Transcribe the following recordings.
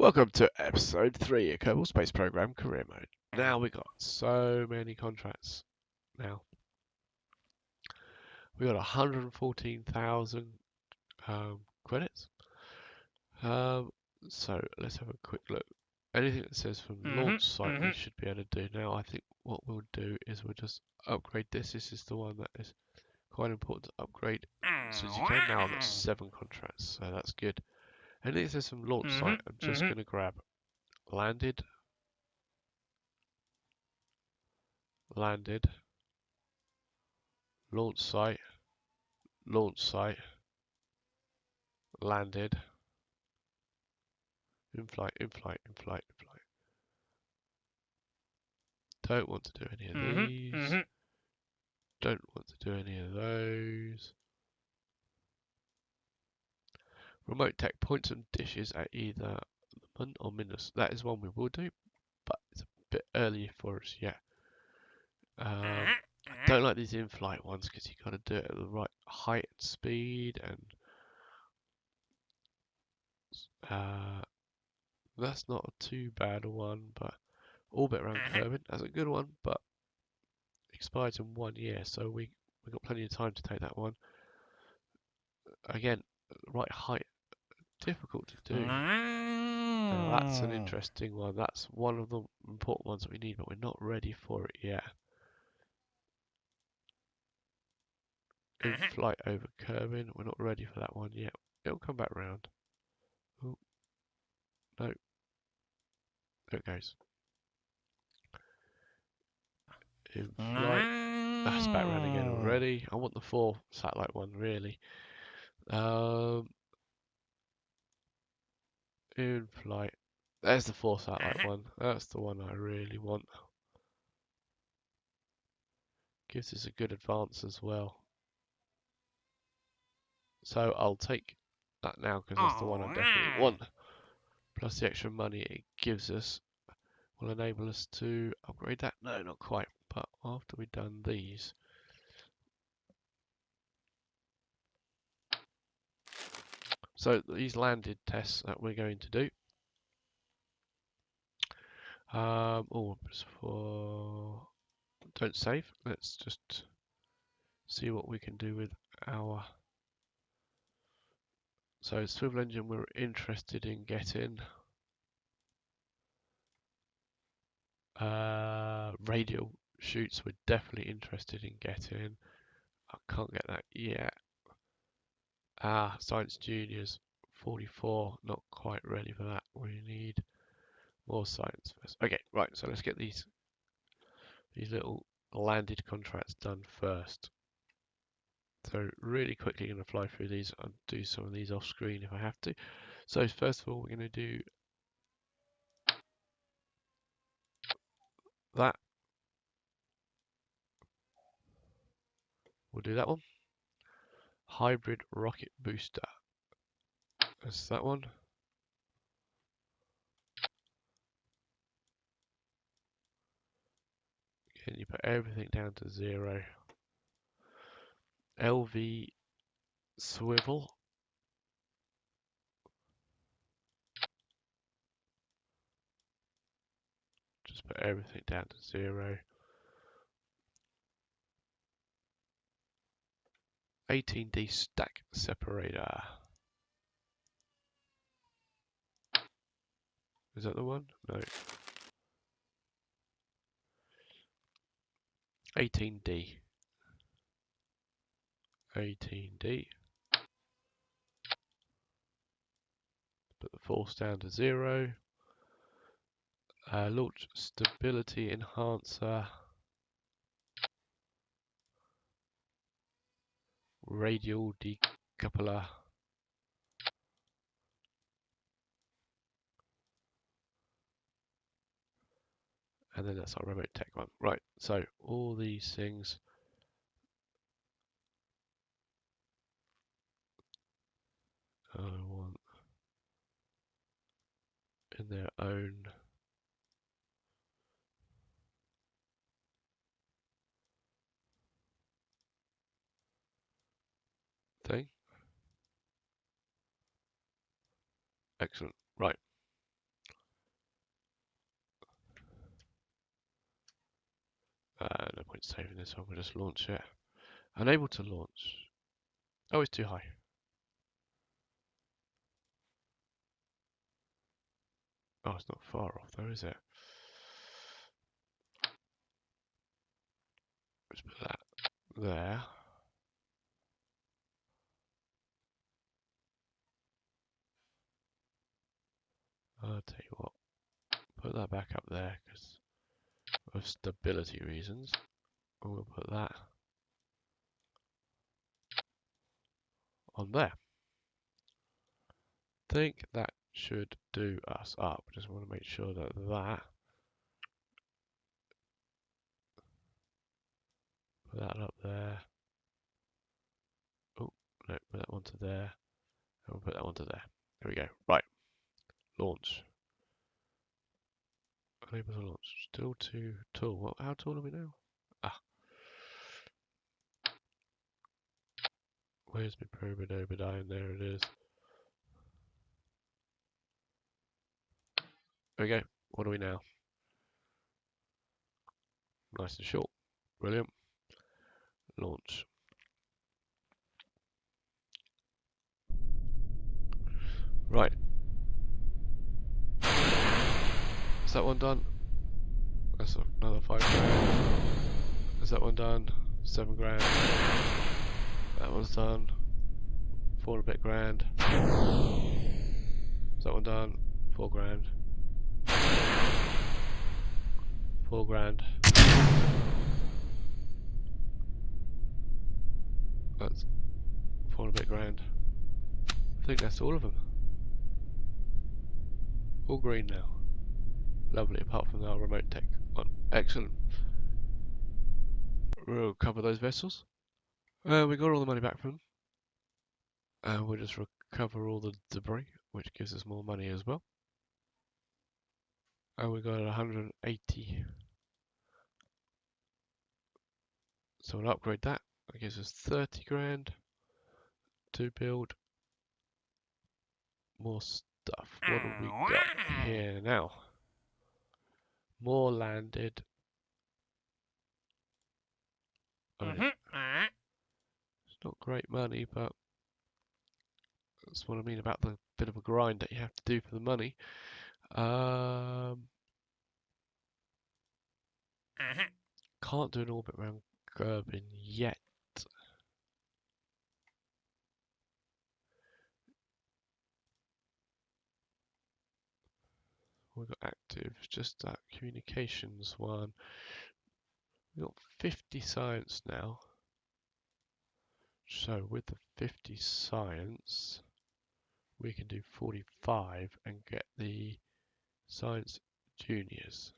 Welcome to episode 3 of Kerbal Space Program Career Mode. Now we got so many contracts now. We got 114,000 credits. So let's have a quick look. Anything that says from launch site we should be able to do. Now I think what we'll do is we'll just upgrade this. This is the one that is quite important to upgrade. So as you can now I've got 7 contracts, so that's good. Anything that says from launch site I'm just going to grab landed, launch site, landed, in flight. Don't want to do any of these. Don't want to do any of those. Remote tech points and dishes at either Mun or Minus. That is one we will do, but it's a bit early for us yet. I don't like these in-flight ones because you got to do it at the right height and speed, and that's not a too bad a one. But orbit around Kerbin, that's a good one, but expires in 1 year, so we got plenty of time to take that one. Again, right height, difficult to do. Now that's an interesting one. That's one of the important ones that we need, but we're not ready for it yet. In flight over Kerbin, we're not ready for that one yet. It'll come back round. Oh, no. There it goes. In flight. That's back round again already. I want the 4 satellite one, really. In flight. There's the 4 satellite one. That's the one I really want. Gives us a good advance as well. So I'll take that now because that's the one I definitely want. Plus the extra money it gives us will enable us to upgrade that. No, not quite. But after we've done these. So these landed tests that we're going to do. Don't save. Let's just see what we can do with our. So swivel engine we're interested in getting. Radial shoots we're definitely interested in getting. I can't get that yet. Science Juniors 44, not quite ready for that. We need more science first. Okay, right, so let's get these little landed contracts done first. So really quickly going to fly through these and do some of these off screen if I have to. So first of all we're going to do that. We'll do that one. Hybrid rocket booster. That's that one. Again, you put everything down to 0. LV swivel. Just put everything down to 0. 18D stack separator. Is that the one? No. 18D. 18D. Put the force down to 0. Launch stability enhancer. Radial decoupler. And then that's our remote tech one. Right, so all these things. I want in their own thing. Excellent. Right. No point saving this one, we'll just launch it. Unable to launch. Oh, it's too high. Oh, it's not far off though, is it? Let's put that there. I'll tell you what, put that back up there because of stability reasons. And we'll put that on there. Think that should do us up. Just want to make sure that put that up there. Oh, no, put that one to there. And we'll put that one to there. There we go. Right. Launch. Unable to launch. Still too tall. What? How tall are we now? Ah. Where's my pyramid Obadiah? There it is. There we go. What are we now? Nice and short. Brilliant. Launch. Right. Is that one done? That's another 5 grand. Is that one done? 7 grand. That one's done. 4 and a bit grand. Is that one done? 4 grand. 4 grand. That's 4 and a bit grand. I think that's all of them. All green now. Lovely, apart from our remote tech one. Excellent. We'll cover those vessels. We got all the money back from them. And we'll just recover all the debris, which gives us more money as well. And we got 180. So we'll upgrade that. That gives us 30 grand to build more stuff. What have we got here now? More landed. I mean, it's not great money, but that's what I mean about the bit of a grind that you have to do for the money. Can't do an orbit around Kerbin yet. We've got active, just that communications one. We've got 50 science now. So with the 50 science, we can do 45 and get the science juniors.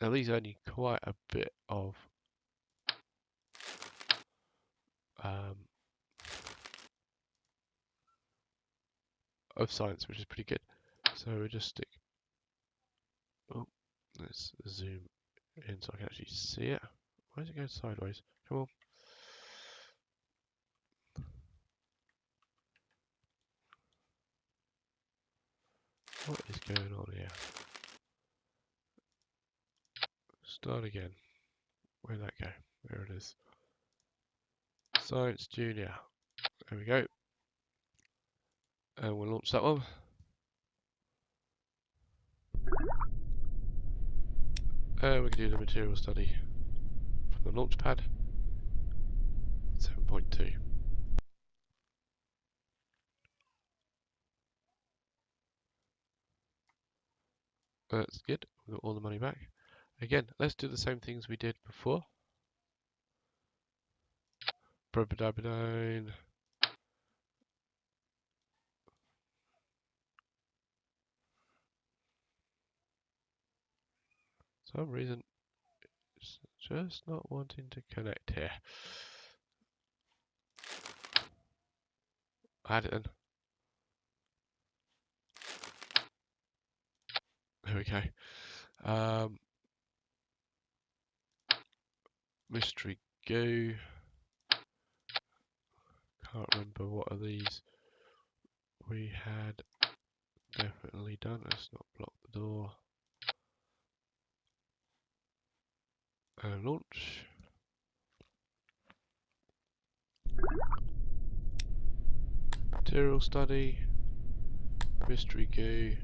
Now these only quite a bit of science, which is pretty good. So we'll just stick. Oh, let's zoom in so I can actually see it. Why is it going sideways? Come on. What is going on here? Start again. Where'd that go? There it is. Science Junior. There we go. And we'll launch that one. And we can do the material study from the launch pad. 7.2. That's good. We got all the money back. Again, let's do the same things we did before. Probidabidine. For some reason, it's just not wanting to connect here. I had it then. There we go. Mystery goo. Can't remember what are these we had definitely done. Let's not block the door. And launch. Material study, mystery goo,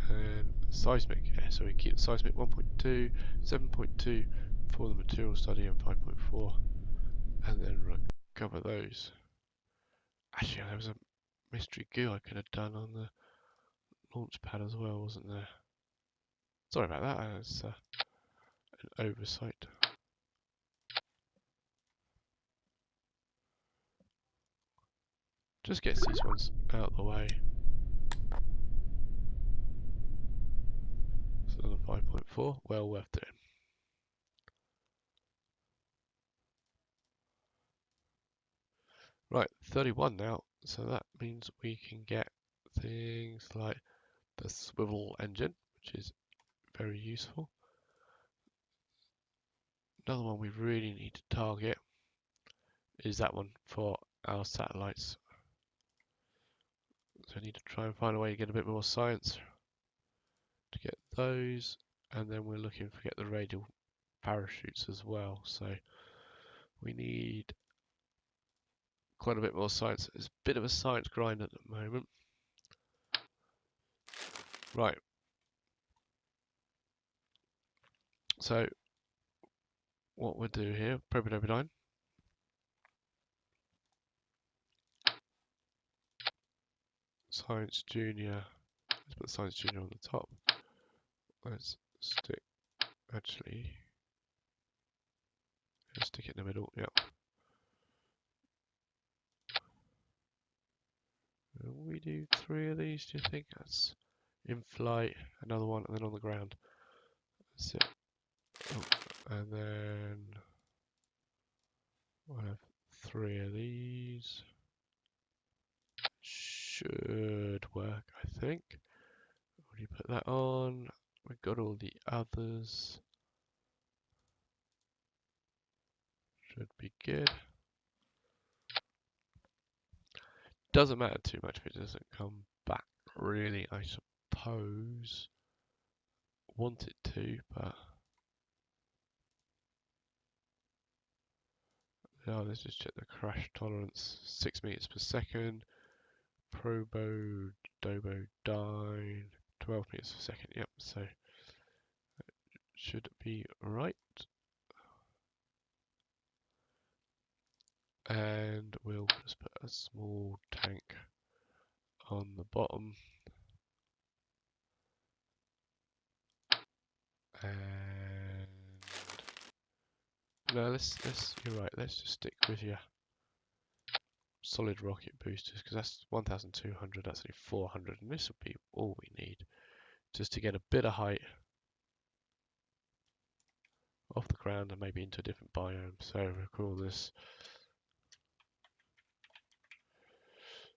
and seismic. Yeah, so we keep the seismic 1.2, 7.2 for the material study, and 5.4, and then recover those. Actually, there was a mystery goo I could have done on the launch pad as well, wasn't there? Sorry about that, it's an oversight. Just gets these ones out of the way. So another 5.4, well worth doing. Right, 31 now, so that means we can get things like the swivel engine, which is very useful. Another one we really need to target is that one for our satellites. So we need to try and find a way to get a bit more science to get those, and then we're looking to get the radial parachutes as well. So we need quite a bit more science. It's a bit of a science grind at the moment. Right. So what we'll do here, Probit over 9. Science Junior. Let's put Science Junior on the top. Let's stick, actually, let's stick it in the middle, yep. We do 3 of these, do you think? That's in flight, another one, and then on the ground. That's it. Oh, and then we'll have 3 of these. Should work, I think. When you put that on, we've got all the others. Should be good. Doesn't matter too much if it doesn't come back, really, I suppose. Want it to, but oh, let's just check the crash tolerance. 6 meters per second. Probo, Dobo, Dine, 12 meters per second. Yep, so it should be right. And we'll just put a small tank on the bottom. And no, you're right, let's just stick with your solid rocket boosters, because that's 1,200, that's only 400, and this will be all we need just to get a bit of height off the ground and maybe into a different biome. So we'll call this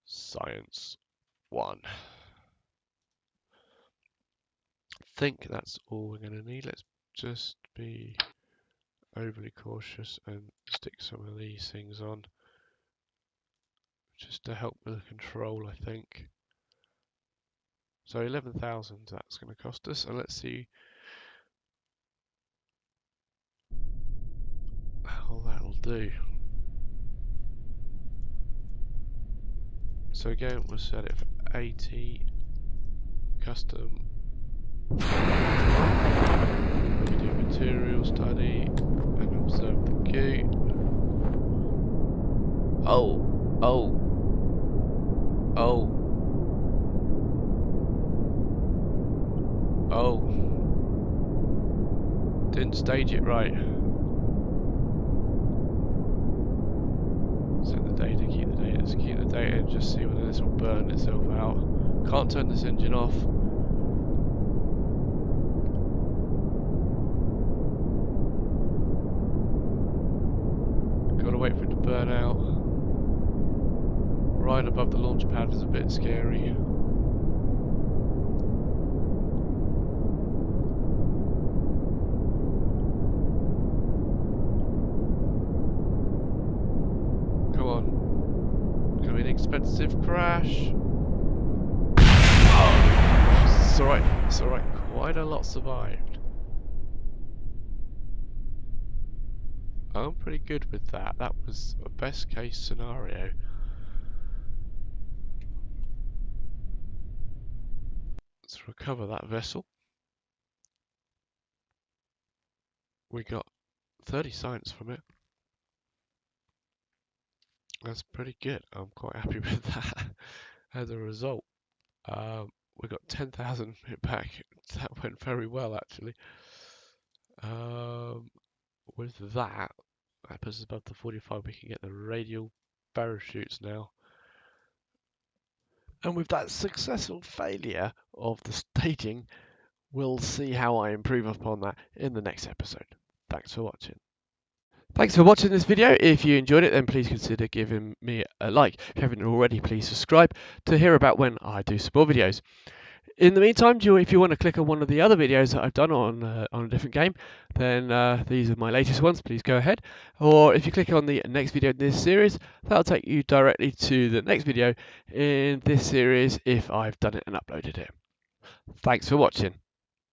Science 1. I think that's all we're going to need. Let's just be overly cautious and stick some of these things on just to help with the control, I think. So 11,000 that's going to cost us, and let's see how that'll do. So again, we'll set it for 80 custom. We do material study and observe the gate. Oh. Didn't stage it right. Set the data, keep the data, let's keep the data and just see whether this will burn itself out. Can't turn this engine off. Gotta wait for it to burn out. Right above the launch pad is a bit scary. Come on. It's gonna be an expensive crash. Oh, it's alright, quite a lot survived. I'm pretty good with that. That was a best case scenario. Let's recover that vessel. We got 30 science from it. That's pretty good. I'm quite happy with that. As a result, we got 10,000 back. That went very well, actually. With that puts us above the 45. We can get the radial parachutes now. And with that successful failure of the staging, we'll see how I improve upon that in the next episode. Thanks for watching. Thanks for watching this video. If you enjoyed it, then please consider giving me a like. If you haven't already, please subscribe to hear about when I do some more videos. In the meantime, if you want to click on one of the other videos that I've done on a different game, then these are my latest ones. Please go ahead. Or if you click on the next video in this series, that'll take you directly to the next video in this series if I've done it and uploaded it. Thanks for watching.